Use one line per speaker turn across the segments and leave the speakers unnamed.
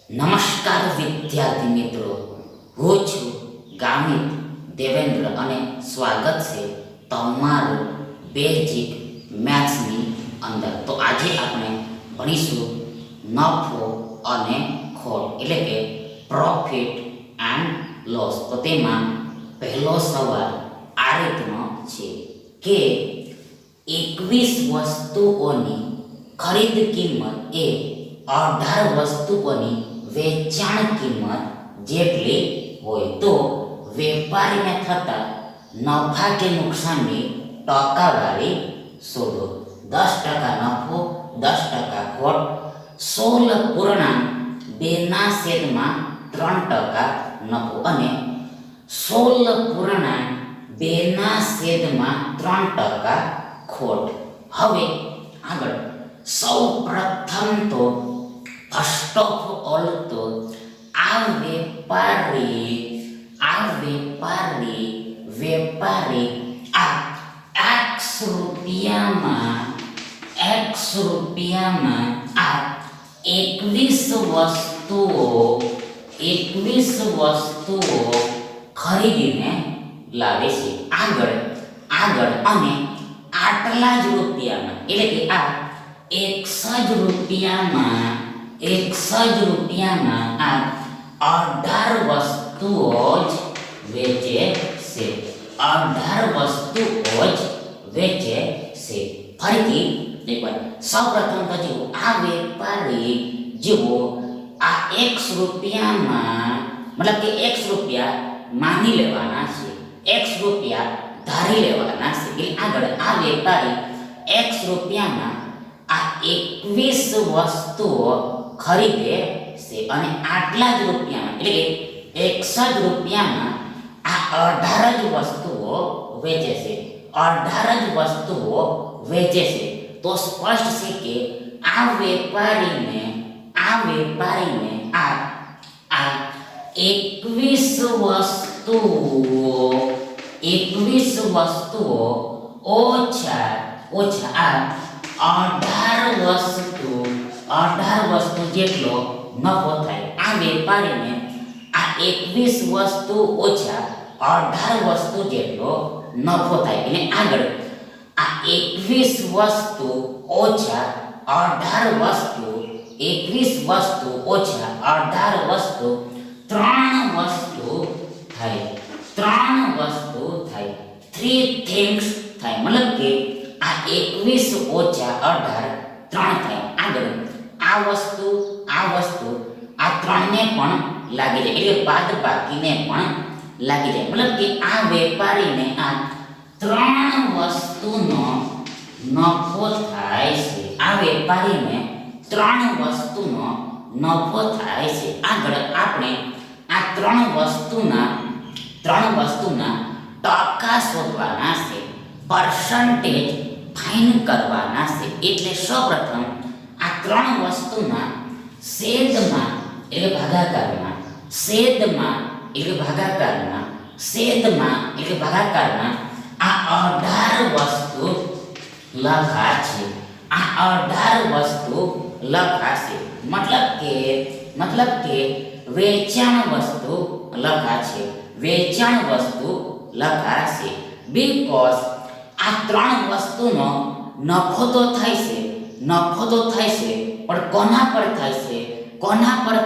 નમસ્કાર વિદ્યાર્થી મિત્રો, હું છું ગામિત દેવેન્દ્ર અને સ્વાગત છે તમારું બેઝિક મેથ્સની અંદર. તો આજે આપણે ભણીશું નફો અને ખોટ એટલે કે પ્રોફિટ એન્ડ લોસ. તો તેમાં પહેલો સવાલ આ રીતનો છે કે 21 વસ્તુઓની ખરીદ કિંમત એ 18 વસ્તુઓની વેચાણ કિંમત જેટલી હોય તો વેપારીને થતા નફા કે નુકસાનની ટકાવારી શોધો. 10% નફો, 10% ખોટ, 16.2/3% નફો અને 16.2/3% ખોટ. હવે આગળ સૌ પ્રથમ તો ફર્સ્ટ ઓફ ઓલ તો આ વેપારી આ X રૂપિયામાં આ 21 વસ્તુઓ ખરીદીને લાવે છે. આગળ અને આટલા જ રૂપિયામાં એટલે કે આ 1 જ રૂપિયામાં આ 18 વસ્તુઓ જ વેચે છે. 18 વસ્તુઓ જ વેચે છે. ફરીથી એકવાર સૌપ્રથમ તો જુઓ, આ વેપારી જુઓ આ 1 રૂપિયામાં મતલબ કે 1 રૂપિયા માની લેવાના છે, 1 રૂપિયા ધારી લેવાના છે. એટલે આગળ આ વેપારી 1 રૂપિયામાં આ 21 વસ્તુઓ ખરીદે છે અને આટલા જ રૂપિયામાં એટલે કે 1 જ રૂપિયામાં આ 18 જ વસ્તુઓ વેચે છે. 18 જ વસ્તુઓ વેચે છે. તો સ્પષ્ટ છે કે આ વેપારીને આ 21 વસ્તુઓ ઓછા આ 18 વસ્તુ જેટલો નફો થાય. આ વેપારીને આ 21 વસ્તુ ઓછા 18 વસ્તુ જેટલો નફો થાય. અને આગળ આ 21 વસ્તુ ઓછા 18 વસ્તુ 21 વસ્તુ ઓછા 18 વસ્તુ 3 વસ્તુ થાય. 3 things થાય. મતલબ કે આ 21 ઓછા 18 3 થાય. આગળ આ વસ્તુ આ 3 ને પણ લાગી જાય એટલે બાદ બાકીને પણ લાગી જાય. મતલબ કે આ વેપારીને આ 3 વસ્તુનો નફો થાય છે. આ વેપારીને 3 વસ્તુનો નફો થાય છે. આગળ આપણે આ 3 વસ્તુના ટકા શોધવાના છે, પર્સન્ટેજ ફાઇન કરવાના છે. એટલે સૌપ્રથમ આ 3 વસ્તુના છેદમાં એટલે ભાગાકારમાં આ 18 વસ્તુ લખાશે. આ 18 વસ્તુ લખાશે. મતલબ કે વેચાણ વસ્તુ લખાશે. બીકોઝ આ 3 વસ્તુનો નફો તો થાય છે પણ કોના પર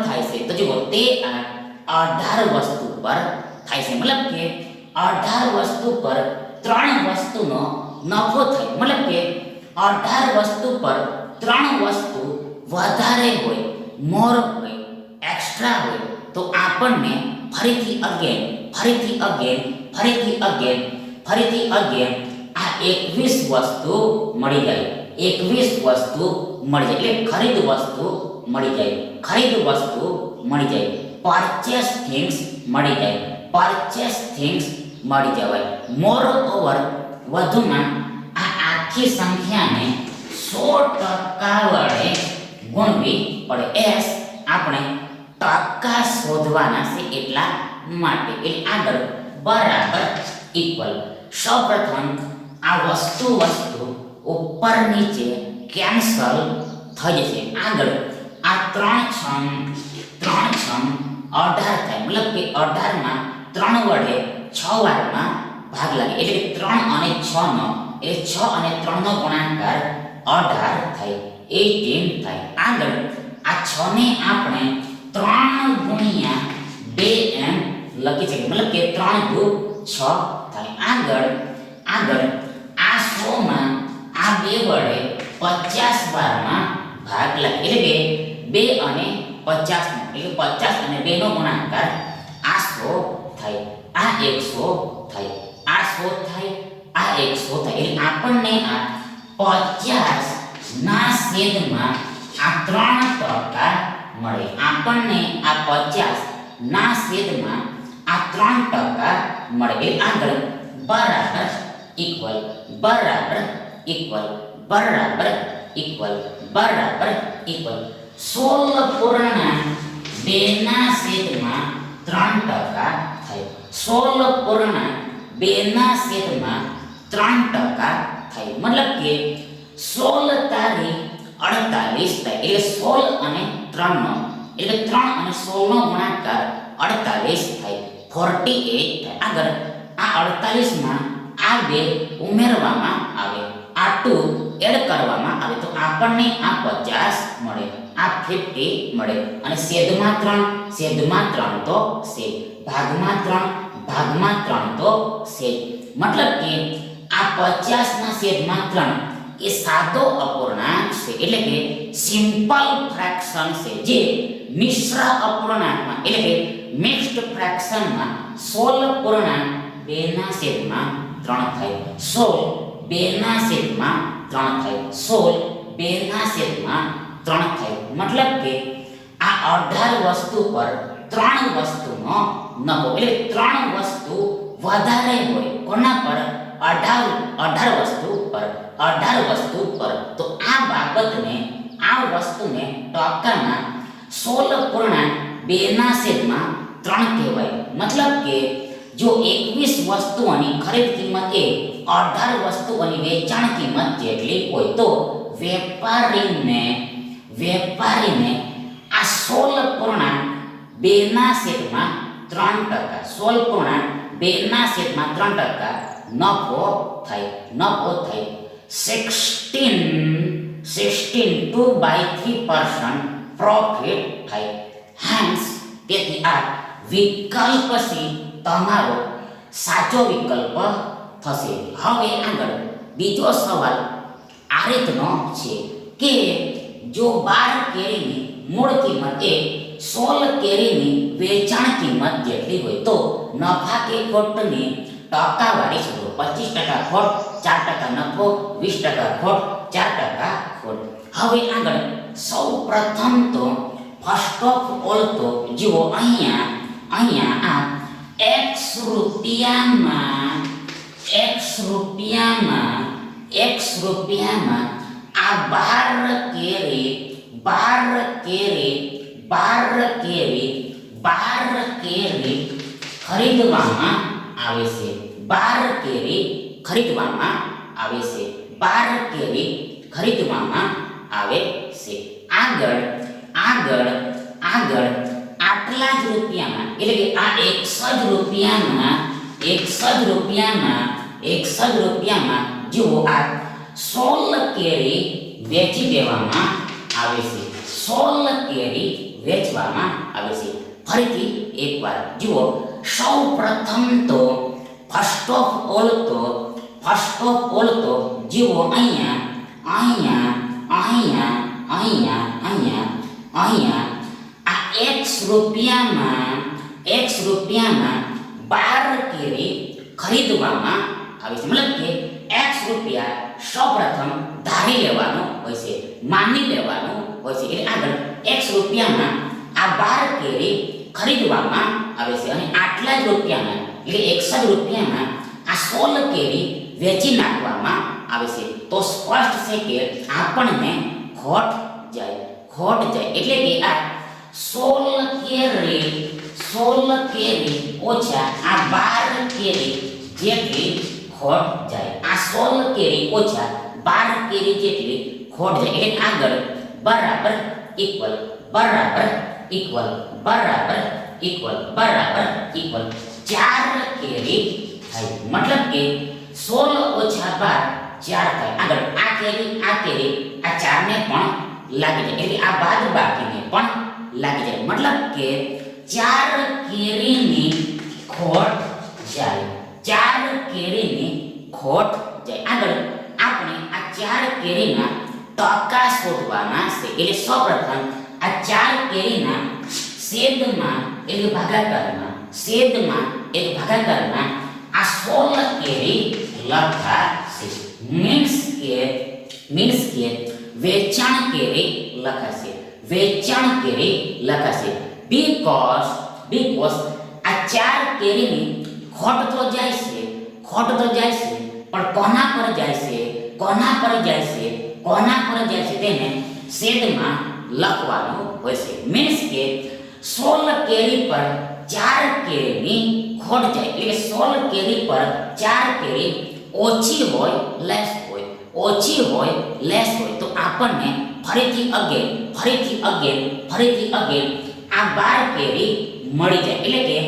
થાય છે તો જુઓ તે આ 18 વસ્તુ પર થાય છે. મતલબ કે 18 વસ્તુ પર 3 વસ્તુનો નફો થાય. મતલબ કે 18 વસ્તુ પર 3 વસ્તુ વધારે હોય, મોર હોય, એક્સ્ટ્રા હોય તો આપણને ફરીથી અગેન આ 21 વસ્તુ મળી જાય. 21 વસ્તુ મળી જાય એટલે ખરીદ વસ્તુ મળી જાય. પરચેસ થિંગ્સ મળી જવાય. મોર ઓવર વધુમાં આ આખી સંખ્યાને 100% વડે ગુણવી પડે. એસ આપણે ટકા શોધવાના છે એટલા માટે. એટલે આગળ બરાબર ઇક્વલ. સૌપ્રથમ આ વસ્તુ ઉપર નીચે કેન્સલ થઈ જશે. આગળ આ 3 છમ 18 થાય, મતલબ કે 18 માં 3 વડે 6 વારમાં ભાગ લાગે, એટલે 3 અને 6 નો, એટલે 6 અને 3 નો ગુણાકાર 18 થાય, 18 થાય. આગળ આ 6 ને આપણે 3 ગુણ્યા 2 એમ લખી શકીએ, મતલબ કે 3 દુ 6 થાય. આગળ આ 100 માં આ 2 વડે 50 વારમાં ભાગ લાગે, એટલે કે 2 અને 50 નો, એટલે 50 અને 2 નો ગુણાકાર આ 100 થાય, આ 100 થાય, આ 100 થાય, આ 100 થાય. એટલે આપણને આ 50 ના છેદમાં આ 3% મળે. આપણને આ 50 ના છેદમાં આ 3% મળે. એટલે આગળ બરાબર ઇક્વલ બરાબર ઇક્વલ બરાબર ઇક્વલ બરાબર ઇક્વલ 16.2 ના છેદમાં 3% થાય, 16.2 ના છેદમાં 3% થાય, મતલબ કે 16 તારી 48 થાય, એટલે 16 અને 3 નો, એટલે 3 અને 16 નો ગુણાકાર 48 થાય, 48 થાય. આગળ આ 48 માં આ 2 ઉમેરવામાં આવે, આ 2 એડ કરવામાં આવે, તો આપણને આ 50 મળે, આ 50 મળે, અને છેદમાં 3 તો છેદ, ભાગમાં 3 તો છેદ, મતલબ કે આ 50 ના છેદમાં 3 એ સાદો અપૂર્ણાંક છે, એટલે કે સિમ્પલ ફ્રેક્શન છે, જે મિશ્ર અપૂર્ણાંકમાં, એટલે કે મિક્સ્ડ ફ્રેક્શનમાં 16.2 ના છેદમાં 3 થાય, 16 2 ના છેદમાં 3 થાય, 16 2 ના છેદમાં 3 થાય, મતલબ કે આ 18 વસ્તુ પર 3 વસ્તુનો નફો, એટલે 3 વસ્તુ વધારે હોય કોના પર, 18 વસ્તુ પર, 18 વસ્તુ પર, તો આ બાબતને, આ વસ્તુને ટકામાં 16.2 ના છેદમાં 3 કહેવાય. મતલબ કે જો 21 વસ્તુઓની ખરીદ કિંમત એ 18 વસ્તુઓની વેચાણ કિંમત જેટલી હોય, તો વેપારીને આ 16.2 ના છેદમાં 3%, 16.2 ના છેદમાં 3% નફો થાય, 16 2/3% પ્રોફિટ થાય. હેન્સ તેથી આ વિકલ્પ સી તમારો સાચો વિકલ્પ થશે. હવે આગળ બીજો સવાલ આ રીતનો છે કે જો 12 કેરીની મૂળ કિંમત એ 16 કેરીની વેચાણ કિંમત જેટલી હોય, તો નફા કે ખોટની ટકાવારી શોધો. 25% ખોટ, 4% નફો, 20% ખોટ, 4% ખોટ. હવે આગળ સૌ પ્રથમ તો ફર્સ્ટ ઓફ ઓલ તો જુઓ અહીંયા આ x રૂપિયામાં આ 12 કેરી ખરીદવામાં આવે છે, 12 કેરી ખરીદવામાં આવે છે, 12 કેરી ખરીદવામાં આવે છે. આગળ આટલા જ રૂપિયામાં, એટલે કે આ 61 રૂપિયામાં જુઓ આ 16 કેરી વેચી દેવામાં આવે છે, 16 કેરી વેચવામાં આવે છે. ફરીથી એકવાર જુઓ, સૌ પ્રથમ તો ફર્સ્ટ ઓફ ઓલ તો જુઓ અહીંયા આ x રૂપિયામાં 12 કેરી ખરીદવામાં આવે છે, મતલબ કે x રૂપિયા સૌપ્રથમ ધારી લેવાનું હોય છે, માની લેવાનું હોય છે. એટલે આગળ x રૂપિયામાં આ 12 કેરી ખરીદવામાં આવે છે, અને આટલા જ રૂપિયામાં, એટલે 61 રૂપિયામાં આ 16 કેરી વેચી નાખવામાં આવે છે. તો સ્પષ્ટ છે કે આપણને ખોટ જાય, એટલે કે આ 16 કેરી ઓછા આ 12 કેરી જેટલી ખોટ જાય, આ 16 કેરી ઓછા 12 કેરી જેટલી ખોટ જાય. એટલે આગળ બરાબર इक्वल बराबर इक्वल बराबर इक्वल 4 કેરી થાય मतलब કે 16 ઓછા 12 4 થાય આગળ આ કેરી આ 4 ને પણ લાગી જાય એટલે આ બાદ બાકીને પણ લાગી જાય मतलब કે 4 કેરીની ખોટ જાય 4 કેરીની ખોટ જાય આગળ આપણે આ 4 કેરીના ટકા શોધવાના છે એટલે સૌપ્રથમ આ 4 કેરીના છેદમાં એટલે ભાગાકારમાં છેદમાં એટલે ભાગાકારમાં આ 16 કેરી લખાશે મીન્સ કે વેચાણ કેરી લખાશે because આ 4 કેરીની ખોટ તો જાય છે પણ કોના પર જાય છે તેને છેદમાં લખવાનું હોય છે મીન્સ કે 16 કેરી પર 4 કેરીની ખોટ જાય એટલે 16 કેરી પર 4 કેરી ઓછી હોય લેસ હોય તો આપણને ફરીથી અગેન આ 12 કેરી મળી જાય એટલે કે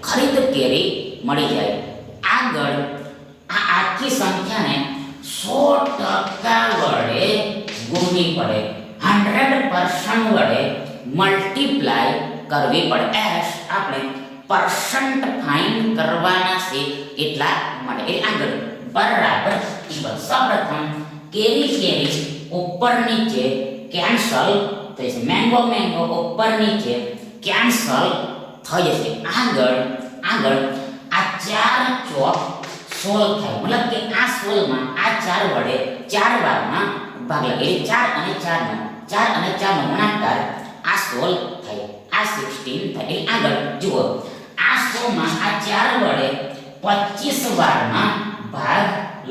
ખરીદ કેરી મળી જાય આગળ આ આખી સંખ્યાને 100% વડે ગુણવી પડે 100% વડે મલ્ટીપ્લાય કરવી પડે એસ આપણે પરસન્ટ ફાઇન્ડ કરવાના છે એટલા માટે એટલે આગળ બરાબર ઇક્વલ સૌપ્રથમ કેરી ઉપર નીચે કેન્સલ થઈ જશે મેંગો ઉપર નીચે કેન્સલ થઈ જશે આગળ આ 4 ચોક 16 થાય મતલબ કે આ 16 માં આ 4 વડે 4 વારમાં ભાગ લાગે એટલે 4 અને 4 નો ગુણાકાર આ 16 થાય આ 16 થાય એટલે આગળ જુઓ આ 100 માં આ 4 વડે 25 વારમાં ભાગ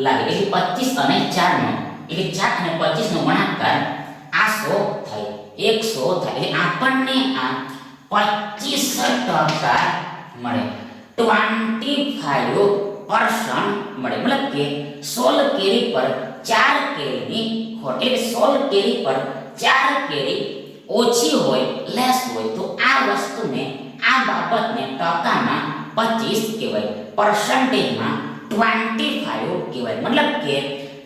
લાગે એટલે 25 અને 4 નો એટલે 4 અને 25 નો ગુણાકાર આ 100 થાય 100 થાય એટલે આપણને આ 25% મળે 25% મળે મતલબ કે 16 કેરી પર 4 કેરીની ખોટ એટલે 16 કેરી પર 4 કેરી ઓછી હોય લેસ હોય તો આ વસ્તુને આ બાબતને ટકામાં 25 કહેવાય પરસેન્ટેજમાં 25 કહેવાય મતલબ કે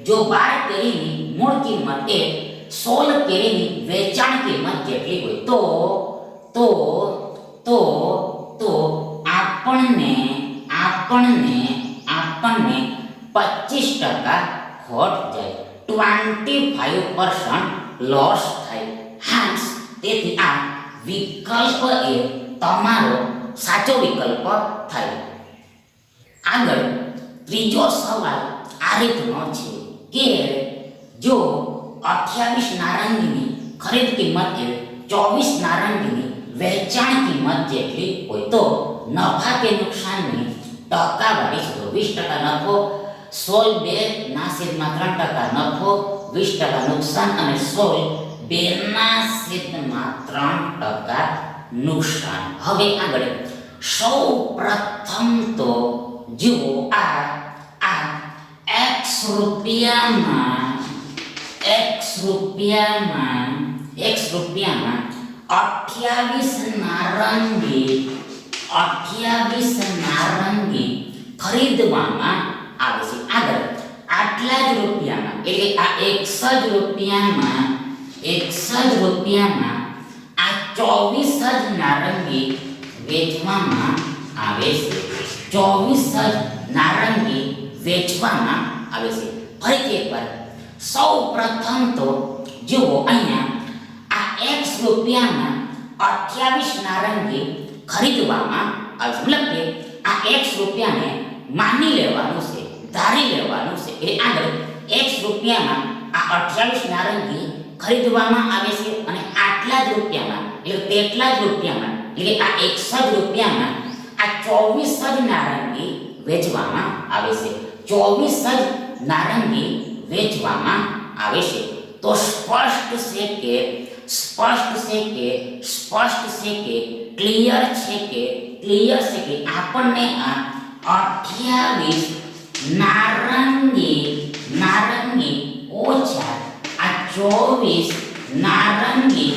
જો 12 કેરીની મૂળ કિંમત એ 16 કેરીની વેચાણ કિંમત જેટલી હોય તો આપણને 25% ખોટ જાય 25% લોસ થાય hence તેથી આ વિકલ્પ એ તમારો સાચો વિકલ્પ થાય આગળ ત્રીજો સવાલ આ રીતનો છે કે જો 28 નારંગીની ખરીદ કિંમત એ 24 નારંગીની વેચાણ કિંમત જેટલી હોય તો નફા કે નુકસાનની ટકાવારી શોધો 20% નફો 16 ના છેદમાં 3% નફો 20% નુકસાન અને 16 ના છેદમાં 3% નુકસાન હવે આગળ સૌ પ્રથમ તો જુઓ આ x રૂપિયામાં 28 નારંગી ખરીદવામાં આવે છે આગળ આટલા જ રૂપિયામાં એટલે આ 1 જ રૂપિયામાં આ 24 જ નારંગી વેચવામાં આવે છે 24 જ નારંગી વેચવામાં આવે છે ફરીથી એકવાર સૌ પ્રથમ તો જુઓ અહીંયા આ x રૂપિયામાં 28 નારંગી ખરીદવામાં આવે છે મતલબ કે આ x રૂપિયાને માની લેવાનું છે ધારી લેવાનું છે એટલે આગળ x રૂપિયામાં આ 28 નારંગી ખરીદવામાં આવે છે અને આટલા જ રૂપિયામાં એટલે તેટલા જ રૂપિયામાં એટલે આ 1 જ રૂપિયામાં આ 24 જ નારંગી વેચવામાં આવે છે 24 જ નારંગી વેચવામાં આવે છે તો સ્પષ્ટ છે કે ક્લિયર છે કે આપણને આ 28 નારંગી ઓછા આ 24 નારંગી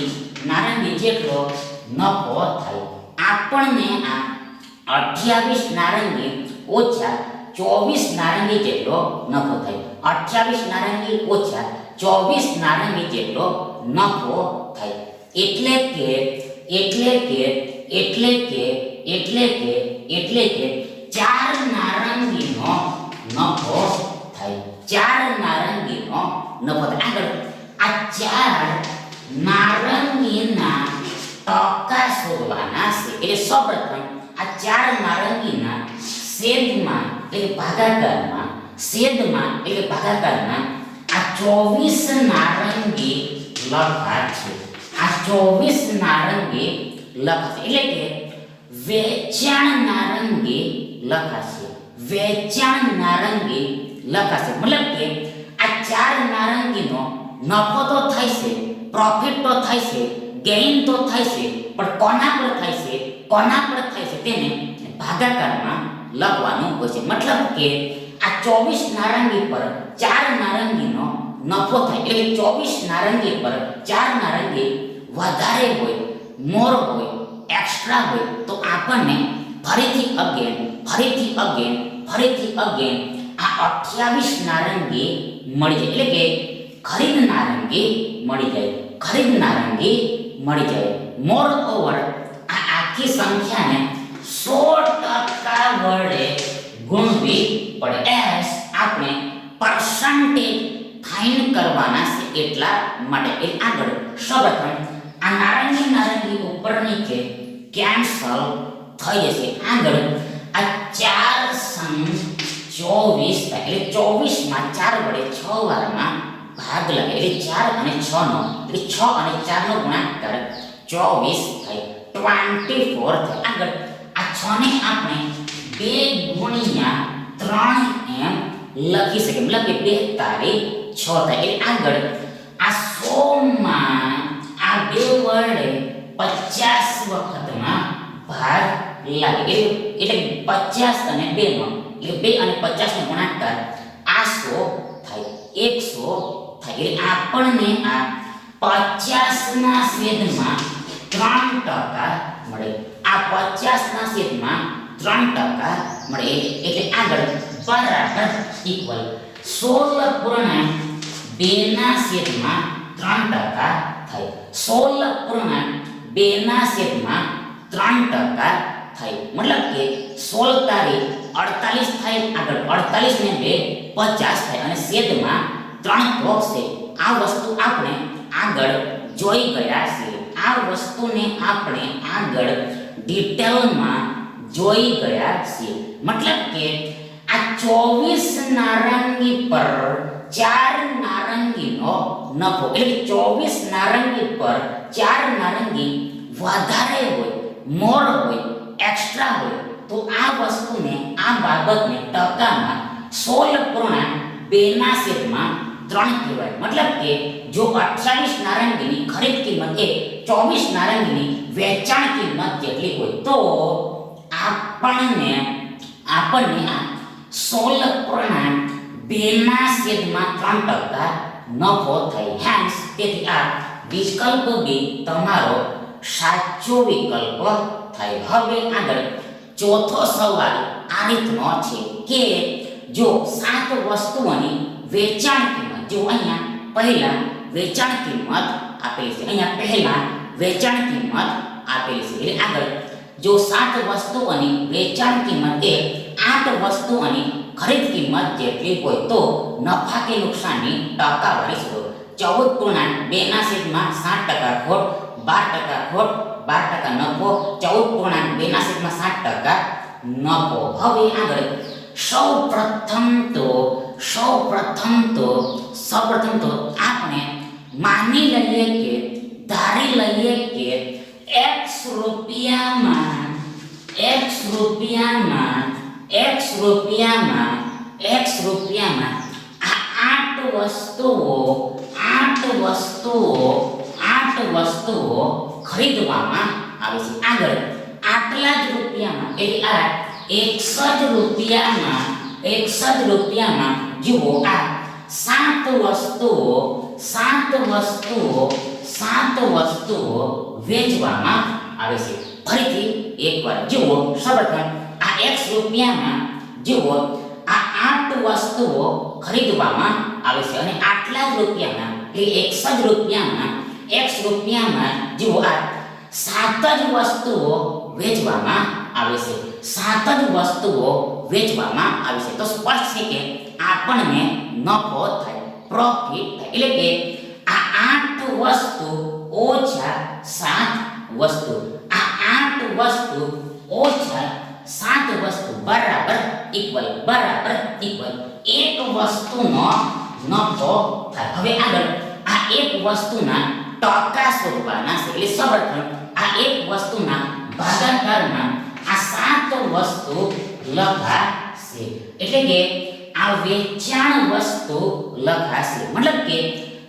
જેટલો નફો થાય. આપણને આ 28 નારંગી ઓછા 24 નારંગી જેટલો નફો થાય. 28 નારંગી ઓછા 24 નારંગી જેટલો નફો થાય. એટલે કે 4 નારંગીનો નફો થાય. 4 નારંગીનો નફો થાય. આગળ આ 4 નારંગીના ટકા શોધવાના છે. એટલે સૌપ્રથમ આ 4 નારંગીના છેદમાં એટલે ભાગાકારમાં આ 24 નારંગી લખાશે. આ 24 નારંગી લખાશે. એટલે કે વેચાણ નારંગી લખાશે. મતલબ કે આ 4 નારંગીનો નફો તો થાય છે, પ્રોફિટ તો થાય છે, ગેઇન તો થાય છે, પણ કોના પર થાય છે તેને ભાગાકારમાં લખવાનું હોય છે. મતલબ કે આ 24 નારંગી પર 4 નારંગીનો નફો થાય. એટલે 24 નારંગી પર 4 નારંગી વધારે હોય, મોર હોય, એક્સ્ટ્રા હોય તો આપણને ફરીથી અગેન આ 28 નારંગી મળી જાય. એટલે કે ખરીદ નારંગી મળી જાય. મોર ઓવર આ આખી સંખ્યાને 100% વડે ગુણવી પડે. એસ આપણે પર્સન્ટેજ ફાઇન કરવાના છે એટલા માટે. એ આગળ સૌપ્રથમ આ નારંગી ઉપર નીચે કેન્સલ થઈ જશે. આગળ આ 4 સંગ 24 થાય. એટલે 24 માં 4 વડે 6 વારમાં ભાગ લાગે. એટલે 4 અને 6 નો એટલે 6 અને 4 નો ગુણાકાર 24 થાય. 24 થાય. આગળ આ 6 ને આપણે 2 ગુણ્યા 3 એમ લખી શકીએ. મતલબ કે 2 તારી 6 થાય. એટલે આગળ આ 100 માં આ 2 વડે 50 વખતમાં ભાગ લાગે. એટલે 50 અને 2 નો એટલે 2 અને 50 નો ગુણાકાર આ 100 થાય. 100 થાય. એટલે આપણને આ 50 ના છેદમાં 3% મળે. આ 50 ના છેદમાં 3% મળે. એટલે આગળ બરાબર ઇક્વલ 16.2 ના છેદમાં 3% થાય. 16.2 ના છેદમાં 3% થાય. મતલબ કે 16 તારીખ 48 થાય. આગળ 48 ને 2 50 થાય અને છેદમાં 3 વધશે. આ વસ્તુ આપણે આગળ જોઈ ગયા છે. આ વસ્તુને આપણે આગળ ડિટેલમાં જોઈ ગયા છે. મતલબ કે આ 24 નારંગી પર 4 નારંગીનો નફો. એટલે 24 નારંગી પર 4 નારંગી વધારે હોય, મોર હોય, એક્સ્ટ્રા હોય તો આ વસ્તુને આ બાબતને ટકામાં 16.2 ના છેદમાં 3 કહેવાય. મતલબ કે જો 28 નારંગીની ખરીદ કિંમત એ 24 નારંગીની વેચાણ કિંમત જેટલી હોય તો આપણને આ 16.2 ના છેદમાં 3% નફો થાય. હેન્સ તેથી આ વિકલ્પ બી તમારો સાચો વિકલ્પ થાય. હવે આગળ ચોથો સવાલ આ રીતનો છે કે જો 7 વસ્તુઓની વેચાણ કિંમત, જો અહીંયા પહેલા વેચાણ કિંમત આપેલી છે, એટલે આગળ જો 7 વસ્તુઓની વેચાણ કિંમત એ 8 વસ્તુઓની ખરીદ કિંમત જેટલી હોય તો નફા કે નુકસાનની ટકાવારી શોધો. 14.2 ના છેદમાં 7% ખોટ, 12% ખોટ, 12% નફો, 14.2 ના છેદમાં 7% નફો. હવે આગળ સૌપ્રથમ તો આપણે માની લઈએ કે ધારી લઈએ કે x રૂપિયામાં આ 8 વસ્તુઓ ખરીદવામાં આવે છે. આગળ આટલા જ રૂપિયામાં એટલે આ 61 રૂપિયામાં જુઓ આ 7 વસ્તુઓ 7 વસ્તુઓ વેચવામાં આવે છે. ફરીથી એકવાર જુઓ. સૌપ્રથમ આ x રૂપિયામાં જુઓ આ 8 વસ્તુઓ ખરીદવામાં આવે છે અને આટલા જ રૂપિયામાં એટલે x જ રૂપિયામાં જુઓ આ 7 જ વસ્તુઓ વેચવામાં આવે છે. 7 જ વસ્તુઓ વેચવામાં આવે છે. તો સ્પષ્ટ છે કે આપણને નફો થાય, પ્રોફિટ થાય. એટલે કે આ 8 વસ્તુ ઓછા 7 વસ્તુ, આ 8 વસ્તુ ઓછા 7 વસ્તુ બરાબર ઇક્વલ એક વસ્તુનો નફો થાય. હવે આગળ આ એક વસ્તુના ટકા શોધવાના છે. એટલે સૌપ્રથમ આ એક વસ્તુના ભાગાકારમાં આ 7 વસ્તુ લખાશે. એટલે કે આ વેચાણ વસ્તુ લખાશે. મતલબ કે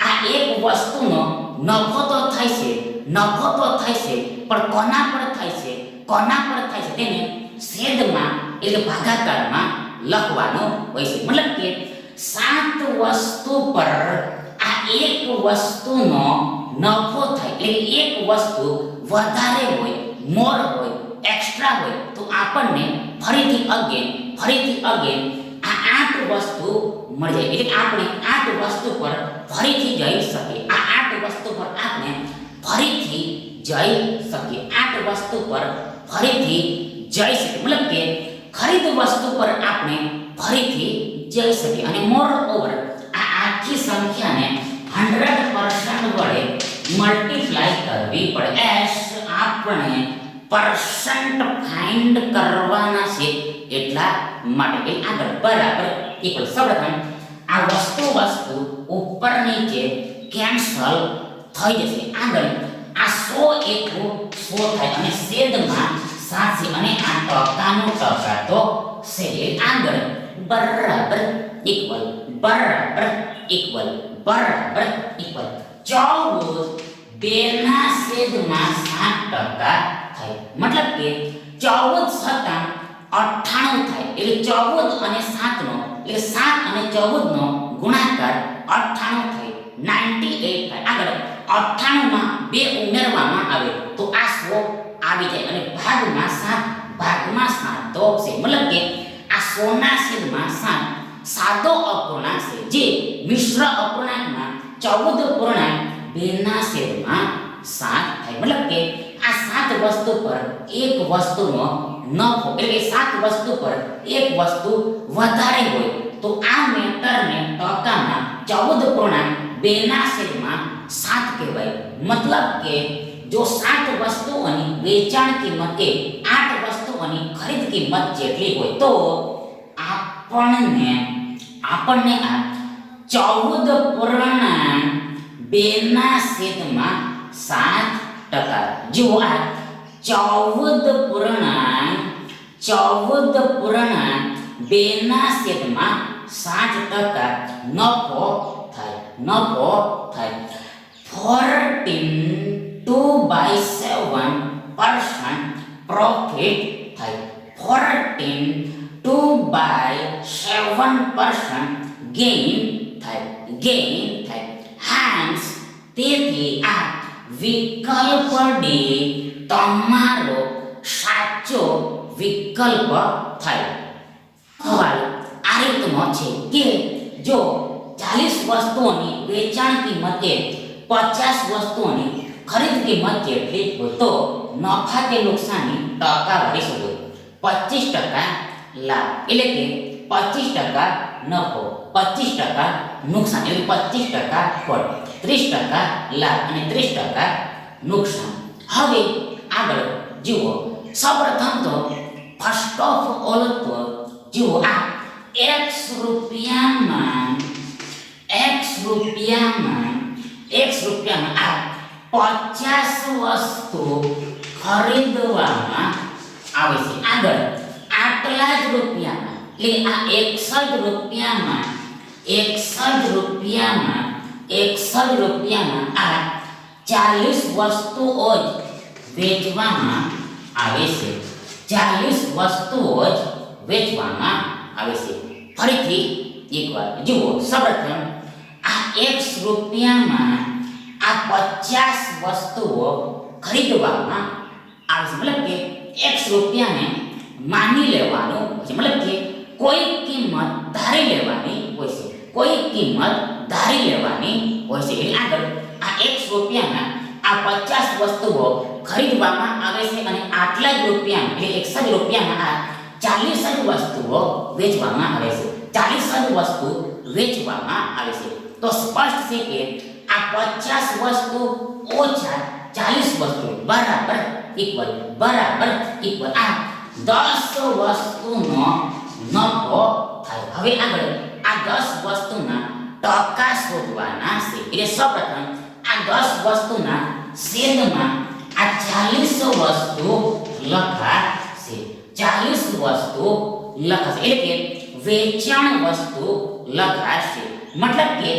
આ એક વસ્તુનો નફો તો થાય છે, પણ કોના પર થાય છે તેને છેદમાં એટલે ભાગાકારમાં લખવાનું હોય છે. મતલબ કે 7 વસ્તુ પર આ એક વસ્તુનો નફો થાય એટલે એક વસ્તુ વધારે હોય, મોર હોય, એક્સ્ટ્રા હોય તો આપણને ફરીથી અગેન આ 8 વસ્તુ મળી જાય. એટલે આપણે 8 વસ્તુ પર ફરીથી જઈ શકીએ. આ 8 વસ્તુ પર આપણે ફરીથી જઈ શકીએ. 8 વસ્તુ પર ફરીથી જઈ શકીએ. મતલબ કે ખરીદ વસ્તુ પર આપણે ફરીથી જઈ શકીએ. અને મોર ઓવર આ આખી સંખ્યાને 100% વડે મલ્ટીપ્લાય કરવી પડે. એસ આપણે પરસન્ટ ફાઇન્ડ કરવાના છે એટલા માટે. આગળ બરાબર ઇક્વલ. સૌપ્રથમ આ વસ્તુ ઉપર નીચે કેન્સલ થઈ જશે. આગળ આ 100 એકુ 100 થાય અને છેદમાં 7 અને આ ટકાનો ટકા તો છે. આગળ બરાબર ઇક્વલ 14 2 છેદમાં 7 ટકા થાય. મતલબ કે 14 છતાં 98 થાય. એટલે 14 અને 7 નો એટલે 7 અને 14 નો ગુણાકાર 98 થાય, 98 થાય. આગળ 98 માં 2 ઉમેરવામાં આવે તો આ 100 આવી જાય અને ભાગમાં 7 તો છે. મતલબ કે આ 100 ના છેદમાં 7 સાદો અપૂર્ણાંક છે, જે મિશ્ર અપૂર્ણાંકમાં 14.2 ના છેદમાં 7 થાય. મતલબ કે આ 7 વસ્તુ પર એક વસ્તુનો નફો એટલે 7 વસ્તુ પર એક વસ્તુ વધારે હોય તો આ મેટરને ટકામાં 14.2 ના છેદમાં 7 કહેવાય. મતલબ કે જો 7 વસ્તુઓની વેચાણ કિંમત એ 8 વસ્તુઓની ખરીદ કિંમત જેટલી હોય તો આપણને આ 14.2 ના છેદમાં 7%. જુઓ આ 14.2 ના છેદમાં 7% નફો થાય. 14/7% પ્રોફિટ થાય. 14/7% ગેઇન થાય. Hence તેથી આ વિકલ્પ ડી તમારો સાચો વિકલ્પ થાય. સવાલ આ રીતનો છે કે જો 40 વસ્તુઓની વેચાણ કિંમતે 50 વસ્તુઓની ખરીદ કિંમત જેટલી હોય તો નફા કે નુકસાની ટકાવારી શું હોય? 25% લાભ એટલે કે 25% નફો, 25% નુકસાન એટલે 25% ખોટ, 30% લાભ અને 30% નુકસાન. હવે આગળ જુઓ. સૌપ્રથમ તો ફર્સ્ટ ઓફ ઓલ તો જુઓ આ x રૂપિયામાં આ 50 વસ્તુ ખરીદવામાં આવે છે. આગળ આટલા જ રૂપિયામાં એટલે આ 61 રૂપિયામાં આ 40 વસ્તુઓ જ વેચવામાં આવે છે. 40 વસ્તુઓ જ વેચવામાં આવે છે. ફરીથી એકવાર જુઓ. સૌપ્રથમ આ x રૂપિયામાં આ 50 વસ્તુઓ ખરીદવામાં આવે છે. મતલબ કે x રૂપિયાને માની લેવાનું છે. મતલબ કે કોઈ કિંમત ધારી લેવાની હોય છે. કોઈ કિંમત ધારી લેવાની હોય છે. એટલે આગળ આ x રૂપિયાના આ 50 વસ્તુઓ ખરીદવામાં આવે છે અને આટલા જ રૂપિયા એટલે 1 જ રૂપિયામાં આ 40 જ વસ્તુઓ વેચવામાં આવે છે. 40 જ વસ્તુ વેચવામાં આવે છે. તો સ્પષ્ટ છે કે આ 50 વસ્તુ ઓછા 40 વસ્તુ બરાબર ઇક્વલ આ 10 વસ્તુનો નફો થાય. હવે આગળ આ 10 વસ્તુના ટકા શોધવાના છે. એટલે સૌપ્રથમ આ 10 વસ્તુના છેદમાં આ 40 વસ્તુ લખાશે. 40 વસ્તુ લખાશે એટલે કે વેચાણ વસ્તુ લખાશે. મતલબ કે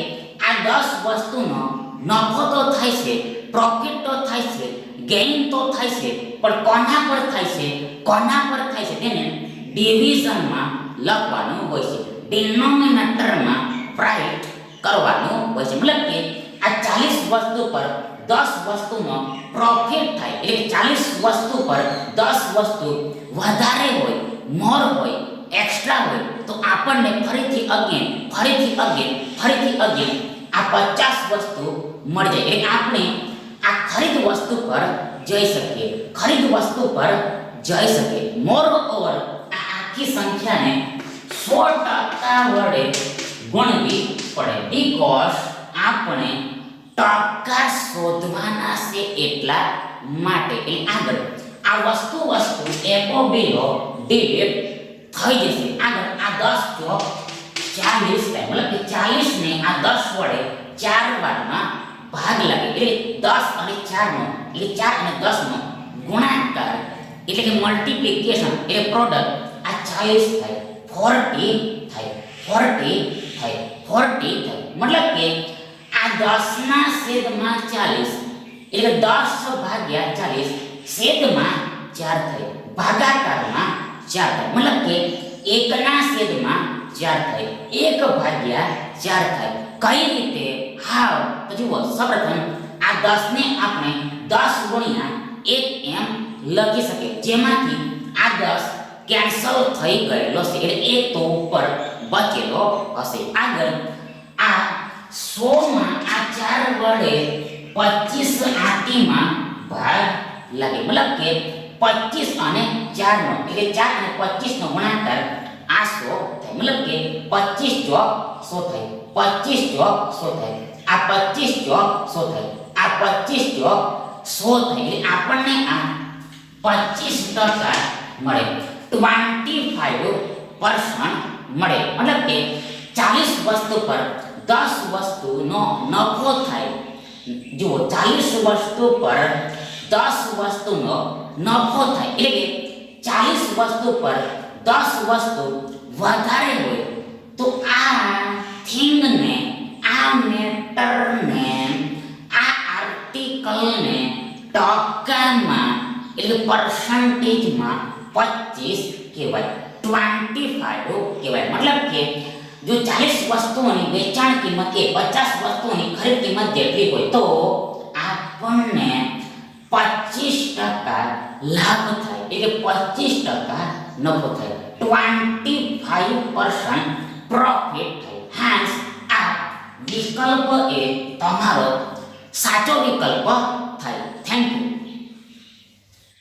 આ 10 વસ્તુનો નફો તો થાય છે, પ્રોફિટ તો થાય છે, ગેઇન તો થાય છે, પણ કોના પર થાય છે તેને ડિવિઝનમાં લખવાનું હોય છે. ડિનોમિનેટરમાં રાઇટ કરવાનું હોય છે. મતલબ કે આ 40 વસ્તુ પર 10 વસ્તુનો પ્રોફિટ થાય એટલે 40 વસ્તુ પર 10 વસ્તુ વધારે હોય, મોર હોય, એક્સ્ટ્રા હોય તો આપણને ફરીથી અગેન આ 50 વસ્તુ મળી જાય. એટલે આપણે આ ખરીદ વસ્તુ પર જઈ શકીએ. મોર ઓવર આ આખી સંખ્યાને 100% વડે ગુણવી પડે. બીકોઝ આપણે ટકા શોધવાના છે એટલા માટે. એટલે આગળ આ વસ્તુ એકો બીલો ડિલીટ થઈ જશે. આગળ આ 10 ચોક 40 થાય. મતલબ કે 40 ને આ 10 વડે 4 વારમાં ભાગ લાગે એટલે 10 અને 4 નો એટલે 4 અને 10 નો ગુણાકાર એટલે કે મલ્ટીપ્લિકેશન એટલે પ્રોડક્ટ આ 40 થાય, 40 થાય. મતલબ કે આ 10 ના છેદમાં 40 એટલે 10 ભાગ્યા 40 છેદમાં 4 થાય, ભાગાકારમાં 4 થાય. મતલબ કે 1 ના છેદમાં 4 થાય, 1 ભાગ્યા 4 થાય. કઈ રીતે? હાવ તો જુઓ, સૌપ્રથમ આ 10 ને આપણે 10 ગુણ્યા 1 એમ લખી શકીએ, જેમાંથી આ 10 કેન્સલ થઈ ગયેલો છે એટલે 1 તો ઉપર બચેલો હશે. આગળ આ 100 માં આ 4 વડે 25 આંટીમાં ભાગ લાગે. મતલબ કે 25 અને 4 નો એટલે 4 અને 25 નો ગુણાકાર આ 100 થાય. મતલબ કે 25 ચોક 100 થાય, 25 ચોક 100 થાય, આ 25 ચોક 100 થાય, આ 25 ચોક 100 થાય. એટલે આપણને આ 25% મળે, 25% મળે. મતલબ કે 40 વસ્તુ પર 10 વસ્તુનો નફો થાય. જુઓ, 40 વસ્તુ પર 10 વસ્તુનો નફો થાય એટલે કે 40 વસ્તુ પર 10 વસ્તુ વધારે હોય તો આ થિંગને, આ મેટરને, આ આર્ટિકલને ટકામાં એટલે પર્સન્ટેજમાં 25 કહેવાય, 25 કહેવાય. મતલબ કે જો 40 વસ્તુઓની વેચાણ કિંમત એ 50 વસ્તુઓની ખરીદ કિંમત જેટલી હોય તો આપણને 25% લાભ થાય એટલે 25% નફો થાય, 25% પ્રોફિટ થાય. હાન્સ આ વિકલ્પ એ તમારો સાચો વિકલ્પ થાય. Thank you.